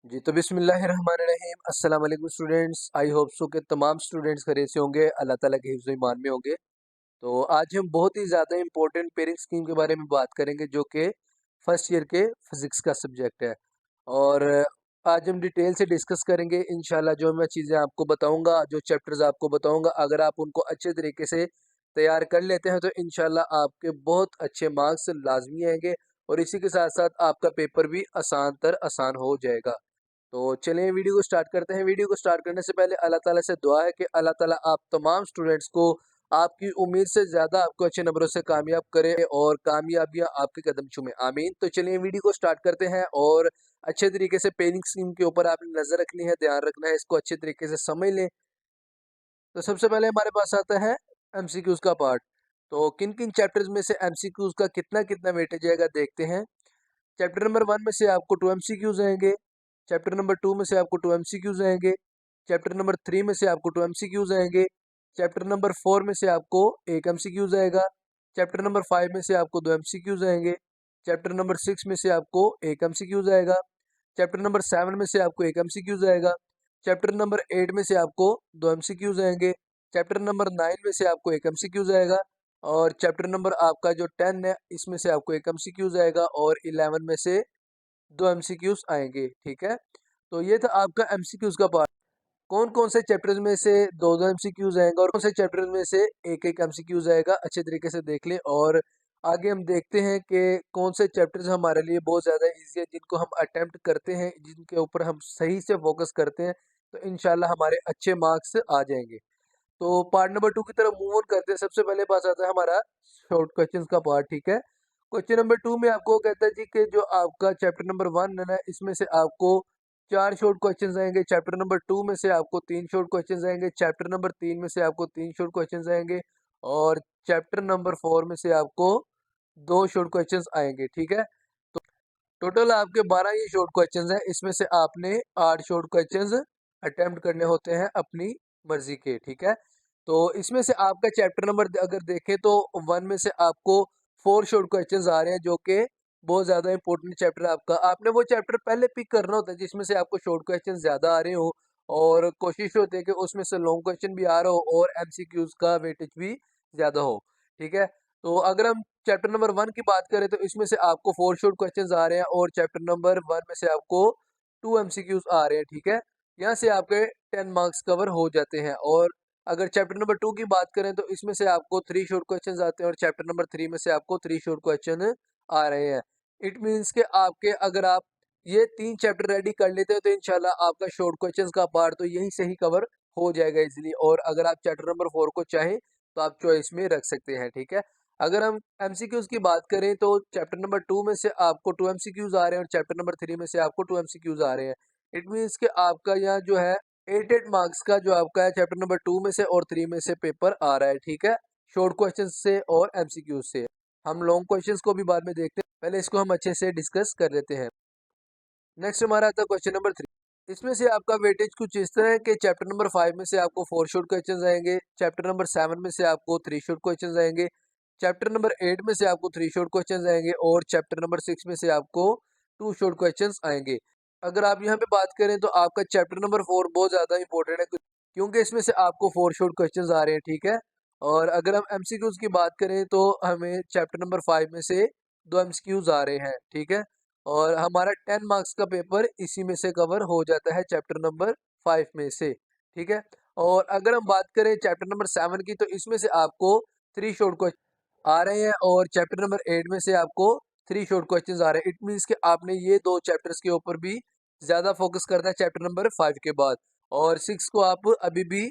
जी, तो बिस्मिल्लाहिर्रहमानिर्रहीम अस्सलाम वालेकुम स्टूडेंट्स। आई होप सो के तमाम स्टूडेंट्स खैरियत से होंगे, अल्लाह ताला के हिफ्ज़ ईमान में होंगे। तो आज हम बहुत ही ज़्यादा इम्पोर्टेंट पेयरिंग स्कीम के बारे में बात करेंगे जो कि फर्स्ट ईयर के फिज़िक्स का सब्जेक्ट है। और आज हम डिटेल से डिस्कस करेंगे इंशाल्लाह। जो मैं चीज़ें आपको बताऊँगा, जो चैप्टर्स आपको बताऊँगा, अगर आप उनको अच्छे तरीके से तैयार कर लेते हैं तो इंशाल्लाह आपके बहुत अच्छे मार्क्स लाज़मी आएँगे और इसी के साथ-साथ आपका पेपर भी आसान हो जाएगा। तो चलिए वीडियो को स्टार्ट करते हैं। वीडियो को स्टार्ट करने से पहले अल्लाह ताला से दुआ है कि अल्लाह ताला आप तमाम स्टूडेंट्स को आपकी उम्मीद से ज़्यादा आपको अच्छे नंबरों से कामयाब करे और कामयाबियाँ आपके कदम चूमे, आमीन। तो चलिए वीडियो को स्टार्ट करते हैं और अच्छे तरीके से पेनिंग स्कीम के ऊपर आपने नज़र रखनी है, ध्यान रखना है, इसको अच्छे तरीके से समझ लें। तो सबसे पहले हमारे पास आता है एमसीक्यूज़ का पार्ट। तो किन-किन चैप्टर्स में से एमसीक्यूज़ का कितना-कितना वेटेज आएगा देखते हैं। चैप्टर नंबर 1 में से आपको 2 एमसीक्यूज़ आएँगे, चैप्टर नंबर 2 में से आपको 2 एमसीक्यूज़ आएँगे, चैप्टर नंबर 3 में से आपको 2 एमसीक्यूज़ आएँगे, चैप्टर नंबर 4 में से आपको 1 एमसीक्यूज़ आएगा, चैप्टर नंबर 5 में से आपको 2 एमसीक्यूज़ आएँगे, चैप्टर नंबर 6 में से आपको 1 एमसीक्यूज़ आएगा, चैप्टर नंबर 7 में से आपको 1 एमसीक्यूज़ आएगा, चैप्टर नंबर 8 में से आपको 2 एमसीक्यूज़ आएँगे, चैप्टर नंबर 9 में से आपको 1 एमसीक्यूज़ आएगा और चैप्टर नंबर आपका जो 10 है इसमें से आपको 1 एमसीक्यूज़ आएगा और 11 में से 2 एमसीक्यूज़ आएँगे, ठीक है? तो ये था आपका एमसीक्यूज़ का पार्ट। कौन-कौन से चैप्टर्स में से 2-2 एमसीक्यूज़ आएँगे और कौन से चैप्टर्स में से 1-1 एमसीक्यूज़ आएगा, अच्छे तरीके से देख लें। और आगे हम देखते हैं कि कौन से चैप्टर्स हमारे लिए बहुत ज़्यादा ईज़ी है, जिनको हम अटेम्प्ट करते हैं, जिनके ऊपर हम सही से फ़ोकस करते हैं, तो इंशाल्लाह हमारे अच्छे मार्क्स आ जाएँगे। तो पार्ट नंबर 2 की तरफ मूव ऑन करते हैं। सबसे पहले पास आता है हमारा शॉर्ट क्वेश्चंस का पार्ट, ठीक है? क्वेश्चन नंबर 2 में आपको कहता है जी कि जो आपका चैप्टर नंबर 1 है ना, इसमें से आपको 4 शॉर्ट क्वेश्चंस आएँगे, चैप्टर नंबर 2 में से आपको 3 शॉर्ट क्वेश्चंस आएँगे, चैप्टर नंबर 3 में से आपको 3 शॉर्ट क्वेश्चंस आएँगे और चैप्टर नंबर 4 में से आपको 2 शॉर्ट क्वेश्चंस आएँगे, ठीक है? तो टोटल आपके 12 ये शॉर्ट क्वेश्चंस हैं, इसमें से आपने 8 शॉर्ट क्वेश्चंस अटेम्प्ट करने होते हैं अपनी मर्ज़ी के, ठीक है? तो इसमें से आपका चैप्टर नंबर अगर देखें तो 1 में से आपको 4 शॉर्ट क्वेश्चंस आ रहे हैं जो कि बहुत ज़्यादा इंपॉर्टेंट चैप्टर है आपका। आपने वो चैप्टर पहले पिक करना होता है जिसमें से आपको शॉर्ट क्वेश्चन ज़्यादा आ रहे हो और कोशिश होती है कि उसमें से लॉन्ग क्वेश्चन भी आ रहा हो और एमसीक्यूज़ का वेटेज भी ज़्यादा हो, ठीक है? तो अगर हम चैप्टर नंबर 1 की बात करें तो इसमें से आपको 4 शॉर्ट क्वेश्चंस आ रहे हैं और चैप्टर नंबर 1 में से आपको 2 एमसीक्यूज़ आ रहे हैं, ठीक है? यहाँ से आपके 10 मार्क्स कवर हो जाते हैं। और अगर चैप्टर नंबर 2 की बात करें तो इसमें से आपको 3 शॉर्ट क्वेश्चंस आते हैं और चैप्टर नंबर 3 में से आपको 3 शॉर्ट क्वेश्चन आ रहे हैं। इट मीन्स कि आपके अगर आप ये 3 चैप्टर रेडी कर लेते हो तो इंशाल्लाह आपका शॉर्ट क्वेश्चंस का पार्ट तो यहीं से ही कवर हो जाएगा इज़िली। और अगर आप चैप्टर नंबर 4 को चाहें तो आप चॉइस में रख सकते हैं, ठीक है? अगर हम एमसीक्यूज़ की बात करें तो चैप्टर नंबर 2 में से आपको 2 एमसीक्यूज़ आ रहे हैं और चैप्टर नंबर 3 में से आपको 2 एमसीक्यूज़ आ रहे हैं। इट मीन्स कि आपका यहाँ जो है 8-8 मार्क्स का जो आपका है चैप्टर नंबर 2 में से और 3 में से पेपर आ रहा है, ठीक है? शॉर्ट क्वेश्चंस से और एमसीक्यूज़ से। हम लॉन्ग क्वेश्चंस को भी बाद में देखते हैं, पहले इसको हम अच्छे से डिस्कस कर लेते हैं। नेक्स्ट हमारा आता है क्वेश्चन नंबर 3। इसमें से आपका वेटेज कुछ इस तरह है कि चैप्टर नंबर 5 में से आपको 4 शॉर्ट क्वेश्चंस आएँगे, चैप्टर नंबर 7 में से आपको 3 शॉर्ट क्वेश्चंस आएँगे, चैप्टर नंबर 8 में से आपको 3 शॉर्ट क्वेश्चंस आएँगे और चैप्टर नंबर 6 में से आपको 2 शॉर्ट क्वेश्चंस आएँगे। अगर आप यहाँ पे बात करें तो आपका चैप्टर नंबर 4 बहुत ज़्यादा इंपॉर्टेंट है क्योंकि इसमें से आपको 4 शॉर्ट क्वेश्चंस आ रहे हैं, ठीक है? और अगर हम एमसीक्यूज़ की बात करें तो हमें चैप्टर नंबर 5 में से 2 एमसीक्यूज़ आ रहे हैं, ठीक है? और हमारा 10 मार्क्स का पेपर इसी में से कवर हो जाता है चैप्टर नंबर 5 में से, ठीक है? और अगर हम बात करें चैप्टर नंबर 7 की तो इसमें से आपको 3 शॉर्ट क्वेश्चन आ रहे हैं और चैप्टर नंबर 8 में से आपको 3 शॉर्ट क्वेश्चंस आ रहे हैं। इट मीन्स कि आपने ये 2 चैप्टर्स के ऊपर भी ज़्यादा फोकस करना है चैप्टर नंबर 5 के बाद और 6 को आप अभी भी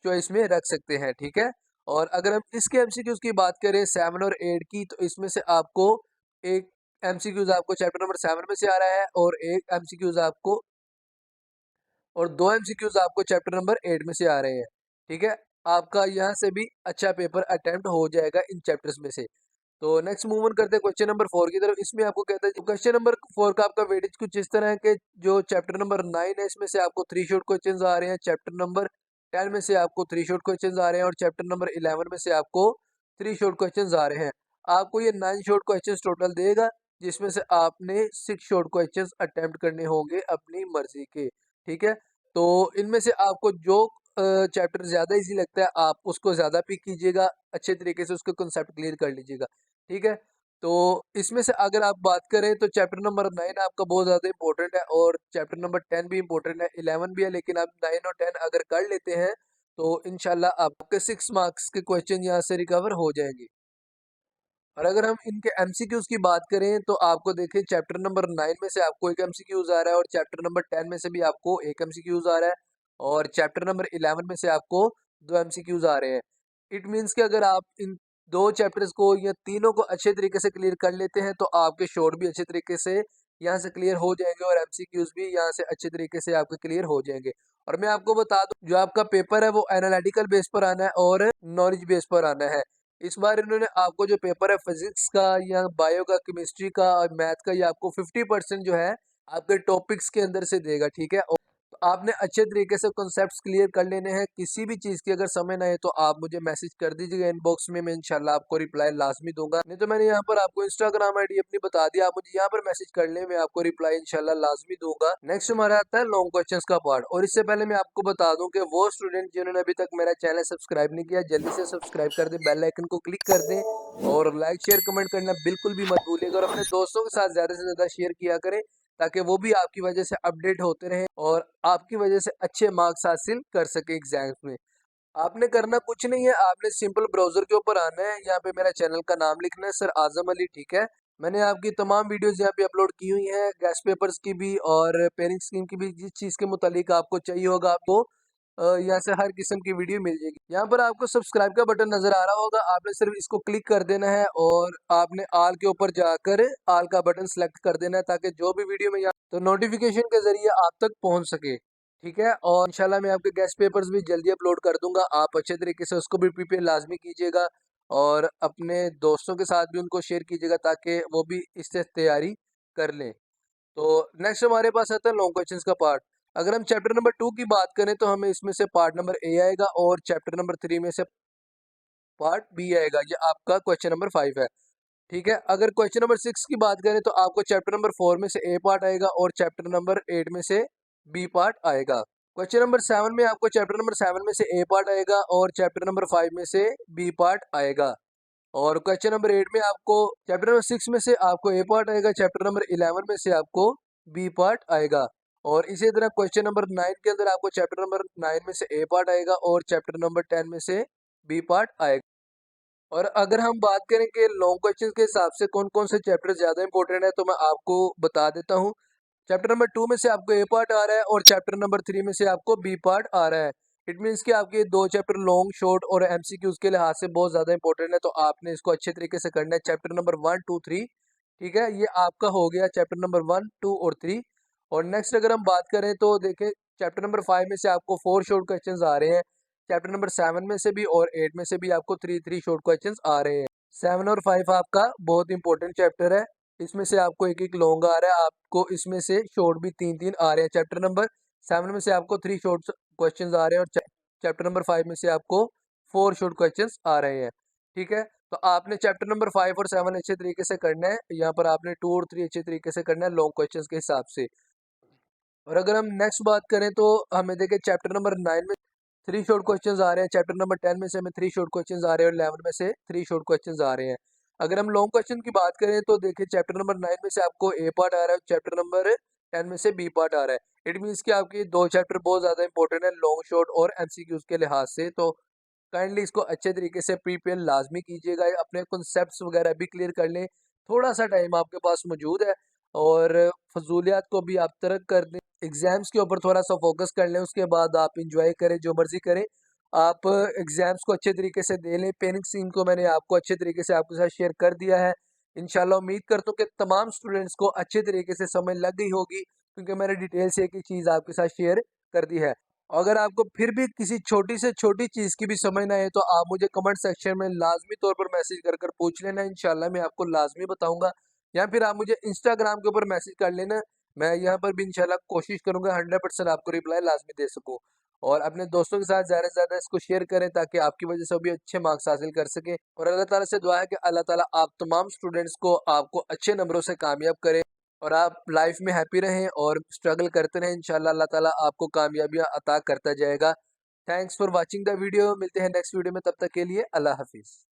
चॉइस में रख सकते हैं, ठीक है? और अगर हम इसके एमसीक्यूज़ की बात करें 7 और 8 की तो इसमें से आपको एक एमसीक्यूज़ आपको चैप्टर नंबर 7 में से आ रहा है और एक एमसीक्यूज़ आपको और 2 एमसीक्यूज़ आपको चैप्टर नंबर 8 में से आ रहे हैं, ठीक है? आपका यहाँ से भी अच्छा पेपर अटेम्प्ट हो जाएगा इन चैप्टर्स में से। तो नेक्स्ट मूव ऑन करते हैं क्वेश्चन नंबर 4 की तरफ। इसमें आपको कहता है क्वेश्चन नंबर 4 का आपका वेटेज कुछ इस तरह है कि जो चैप्टर नंबर 9 है इसमें से आपको 3 शॉर्ट क्वेश्चंस आ रहे हैं, चैप्टर नंबर 10 में से आपको 3 शॉर्ट क्वेश्चंस आ रहे हैं और चैप्टर नंबर 11 में से आपको 3 शॉर्ट क्वेश्चंस आ रहे हैं। आपको ये 9 शॉर्ट क्वेश्चंस टोटल देगा जिसमें से आपने 6 शॉर्ट क्वेश्चंस अटेम्प्ट करने होंगे अपनी मर्जी के, ठीक है। तो इनमें से आपको जो चैप्टर ज़्यादा इजी लगता है आप उसको ज़्यादा पिक कीजिएगा, अच्छे तरीके से उसका कॉन्सेप्ट क्लियर कर लीजिएगा, ठीक है। तो इसमें से अगर आप बात करें तो चैप्टर नंबर 9 आपका बहुत ज़्यादा इंपॉर्टेंट है और चैप्टर नंबर 10 भी इंपॉर्टेंट है, 11 भी है, लेकिन आप 9 और 10 अगर कर लेते हैं तो इंशाल्लाह आपके 6 मार्क्स के क्वेश्चन यहाँ से रिकवर हो जाएंगे। और अगर हम इनके एमसीक्यूज की बात करें तो आपको देखिए चैप्टर नंबर 9 में से आपको एक एमसीक्यूज आ रहा है और चैप्टर नंबर 10 में से भी आपको एक एमसीक्यूज आ रहा है और चैप्टर नंबर 11 में से आपको 2 एमसीक्यूज आ रहे हैं। इट मीन्स कि अगर आप इन 2 चैप्टर्स को या तीनों को अच्छे तरीके से क्लियर कर लेते हैं तो आपके शॉर्ट भी अच्छे तरीके से यहाँ से क्लियर हो जाएंगे और एमसीक्यूज भी यहाँ से अच्छे तरीके से आपके क्लियर हो जाएंगे। और मैं आपको बता दूं जो आपका पेपर है वो एनालिटिकल बेस पर आना है और नॉलेज बेस पर आना है। इस बार इन्होंने आपको जो पेपर है फिजिक्स का या बायो का, केमिस्ट्री का और मैथ का, ये आपको 50% जो है आपके टॉपिक्स के अंदर से देगा, ठीक है। तो आपने अच्छे तरीके से कॉन्सेप्ट्स क्लियर कर लेने हैं। किसी भी चीज़ की अगर समझ ना आए तो आप मुझे मैसेज कर दीजिएगा इनबॉक्स में, मैं इंशाल्लाह आपको रिप्लाई लाजमी दूंगा। नहीं तो मैंने यहाँ पर आपको इंस्टाग्राम आईडी अपनी बता दी, आप मुझे यहाँ पर मैसेज कर लें, मैं आपको रिप्लाई इंशाल्लाह लाजमी दूंगा। नेक्स्ट हमारा आता है लॉन्ग क्वेश्चंस का पार्ट। और इससे पहले मैं आपको बता दूं कि वो स्टूडेंट जिन्होंने अभी तक मेरा चैनल सब्सक्राइब नहीं किया जल्दी से सब्सक्राइब कर दें, बेल आइकन को क्लिक कर दें और लाइक शेयर कमेंट करना बिल्कुल भी मत भूलिएगा और अपने दोस्तों के साथ ज़्यादा से ज़्यादा शेयर किया करें ताकि वो भी आपकी वजह से अपडेट होते रहें और आपकी वजह से अच्छे मार्क्स हासिल कर सके एग्जाम्स में। आपने करना कुछ नहीं है, आपने सिंपल ब्राउजर के ऊपर आना है, यहाँ पे मेरा चैनल का नाम लिखना है सर आजम अली, ठीक है। मैंने आपकी तमाम वीडियोस यहाँ पे अपलोड की हुई हैं, गैस पेपर्स की भी और पेरिंग स्कीम की भी, जिस चीज़ के मुतालिक आपको चाहिए होगा आपको यहाँ से हर किस्म की वीडियो मिल जाएगी। यहाँ पर आपको सब्सक्राइब का बटन नजर आ रहा होगा, आपने सिर्फ इसको क्लिक कर देना है और आपने आल के ऊपर जाकर आल का बटन सेलेक्ट कर देना है ताकि जो भी वीडियो में यहाँ तो नोटिफिकेशन के जरिए आप तक पहुँच सके, ठीक है। और इंशाल्लाह मैं आपके गेस्ट पेपर्स भी जल्दी अपलोड कर दूंगा, आप अच्छे तरीके से उसको भी प्रिपेयर लाजमी कीजिएगा और अपने दोस्तों के साथ भी उनको शेयर कीजिएगा ताकि वो भी इससे तैयारी कर लें। तो नेक्स्ट हमारे पास आता है लॉन्ग क्वेश्चंस का पार्ट। अगर हम चैप्टर नंबर 2 की बात करें तो हमें इसमें से पार्ट नंबर ए आएगा और चैप्टर नंबर 3 में से पार्ट बी आएगा, ये आपका क्वेश्चन नंबर 5 है, ठीक है। अगर क्वेश्चन नंबर 6 की बात करें तो आपको चैप्टर नंबर 4 में से ए पार्ट आएगा और चैप्टर नंबर 8 में से बी पार्ट आएगा। क्वेश्चन नंबर 7 में आपको चैप्टर नंबर 7 में से ए पार्ट आएगा और चैप्टर नंबर 5 में से बी पार्ट आएगा। और क्वेश्चन नंबर 8 में आपको चैप्टर नंबर 6 में से आपको ए पार्ट आएगा, चैप्टर नंबर 11 में से आपको बी पार्ट आएगा। और इसी तरह क्वेश्चन नंबर 9 के अंदर आपको चैप्टर नंबर 9 में से ए पार्ट आएगा और चैप्टर नंबर 10 में से बी पार्ट आएगा। और अगर हम बात करें कि लॉन्ग क्वेश्चन के हिसाब से कौन कौन से चैप्टर ज़्यादा इंपॉर्टेंट है तो मैं आपको बता देता हूँ। चैप्टर नंबर 2 में से आपको ए पार्ट आ रहा है और चैप्टर नंबर 3 में से आपको बी पार्ट आ रहा है। इट मीन्स कि आपके दो चैप्टर लॉन्ग, शॉर्ट और एमसीक्यूज के लिहाज से बहुत ज़्यादा इंपॉर्टेंट है, तो आपने इसको अच्छे तरीके से करना है। चैप्टर नंबर 1, 2, 3, ठीक है, ये आपका हो गया चैप्टर नंबर 1, 2 और 3। और नेक्स्ट अगर हम बात करें तो देखें चैप्टर नंबर 5 में से आपको 4 शॉर्ट क्वेश्चन आ रहे हैं, चैप्टर नंबर 7 में से भी और 8 में से भी आपको 3 शॉर्ट क्वेश्चन आ रहे हैं। 7 और 5 आपका बहुत इंपॉर्टेंट चैप्टर है, इसमें से आपको एक एक लॉन्ग आ रहा है, आपको इसमें से शॉर्ट भी 3 आ रहे हैं। चैप्टर नंबर 7 में से आपको 3 शॉर्ट क्वेश्चंस आ रहे हैं और चैप्टर नंबर 5 में से आपको 4 शॉर्ट क्वेश्चंस आ रहे हैं, ठीक है। तो आपने चैप्टर नंबर 5 और 7 अच्छे तरीके से करना है, यहाँ पर आपने 2 और 3 अच्छे तरीके से करना है लॉन्ग क्वेश्चंस के हिसाब से। और अगर हम नेक्स्ट बात करें तो हमें देखें चैप्टर नंबर 9 में 3 शॉर्ट क्वेश्चंस आ रहे हैं, चैप्टर नंबर 10 में से हमें 3 शॉर्ट क्वेश्चंस आ रहे हैं और 11 में से 3 शॉर्ट क्वेश्चंस आ रहे हैं। अगर हम लॉन्ग क्वेश्चन की बात करें तो देखिए चैप्टर नंबर 9 में से आपको ए पार्ट आ रहा है, चैप्टर नंबर 10 में से बी पार्ट आ रहा है। इट मीन्स कि आपके दो चैप्टर बहुत ज़्यादा इंपॉर्टेंट है लॉन्ग, शॉर्ट और एमसीक्यूज के लिहाज से, तो काइंडली इसको अच्छे तरीके से प्रिपेयर लाजमी कीजिएगा, अपने कॉन्सेप्ट्स वगैरह भी क्लियर कर लें। थोड़ा सा टाइम आपके पास मौजूद है और फजूलियात को भी आप तर्क कर दें, एग्जाम्स के ऊपर थोड़ा सा फोकस कर लें, उसके बाद आप इंजॉय करें, जो मर्जी करें। आप एग्जाम्स को अच्छे तरीके से दे लें। पेनिंग सीन को मैंने आपको अच्छे तरीके से आपके साथ शेयर कर दिया है। इंशाल्लाह उम्मीद करता हूँ कि तमाम स्टूडेंट्स को अच्छे तरीके से समझ लग गई होगी क्योंकि मैंने डिटेल से एक ही चीज़ आपके साथ शेयर कर दी है। अगर आपको फिर भी किसी छोटी से छोटी चीज़ की भी समझ ना आए तो आप मुझे कमेंट सेक्शन में लाजमी तौर पर मैसेज कर कर पूछ लेना, इंशाल्लाह मैं आपको लाजमी बताऊंगा। या फिर आप मुझे इंस्टाग्राम के ऊपर मैसेज कर लेना, मैं यहाँ पर भी इंशाल्लाह कोशिश करूंगा 100% आपको रिप्लाई लाजमी दे सकूँ। और अपने दोस्तों के साथ ज़्यादा से ज़्यादा इसको शेयर करें ताकि आपकी वजह से वो भी अच्छे मार्क्स हासिल कर सकें। और अल्लाह ताला से दुआ है कि अल्लाह ताला आप तमाम स्टूडेंट्स को आपको अच्छे नंबरों से कामयाब करे और आप लाइफ में हैप्पी रहें और स्ट्रगल करते रहें। इंशाल्लाह अल्लाह ताला आपको कामयाबियाँ अता करता जाएगा। Thanks for watching the video. मिलते हैं नेक्स्ट वीडियो में, तब तक के लिए अल्लाह हाफ़िज़।